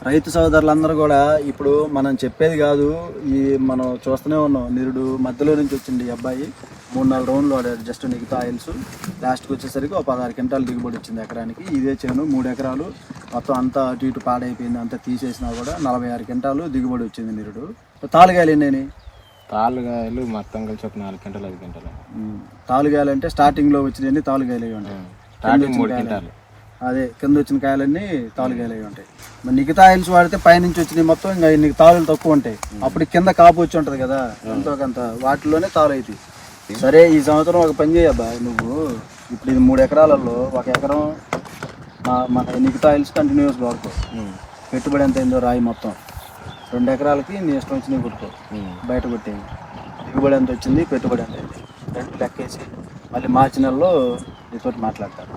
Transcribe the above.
రైతు సోదరులందరూ కూడా ఇప్పుడు మనం చెప్పేది కాదు, ఈ మనం చూస్తూనే ఉన్నాం. నిరుడు మధ్యలో నుంచి వచ్చింది ఈ అబ్బాయి, 3-4 రౌండ్లు వాడాడు జస్ట్ మిగతా ఆయిల్స్. లాస్ట్కి వచ్చేసరికి ఒక 16 క్వింటాలు దిగుబడి వచ్చింది ఎకరానికి. ఇదే చేను 3 ఎకరాలు మొత్తం అంతా అటు ఇటు పాడైపోయింది, అంతా తీసేసినా కూడా 46 క్వింటాలు దిగుబడి వచ్చింది నిరుడు. తాలుగాయలు ఎన్ని? తాలుగాయలు మొత్తం కలిసి ఒక 4 క్వింటాలు 5 క్వింటాలు. తాలుగాయలు అంటే స్టార్టింగ్లో వచ్చినవి తాలుగాయలు అవి ఉంటాయి. స్టార్టింగ్ 3 క్వింటాలు, అదే కింద వచ్చిన కాయలన్నీ తాలుగాయలు అవి ఉంటాయి. మరి మిగతా ఆయిల్స్ వాడితే పైనుంచి వచ్చినాయి మొత్తం, ఇంకా నీకు తాళులు తక్కువ ఉంటాయి. అప్పుడు కింద కాపు వచ్చి ఉంటుంది కదా, ఎంతో కొంత వాటిలోనే తాలు అవుతాయి. సరే ఈ సంవత్సరం ఒక పని చేయబ్బా నువ్వు. ఇప్పుడు ఇది 3 ఎకరాలలో 1 ఎకరం మన మిగతా ఆయిల్స్ కంటిన్యూస్ వాడుకో. పెట్టుబడి ఎంత అయిందో రాయి మొత్తం. 2 ఎకరాలకి నీ ఇష్టం వచ్చినవి కొట్టుకో, బయట కొట్టేవి. దిగుబడి ఎంత వచ్చింది, పెట్టుబడి ఎంత అయింది, 2 లెక్కేసి మళ్ళీ మార్చి నెలలో నీతో మాట్లాడతారు.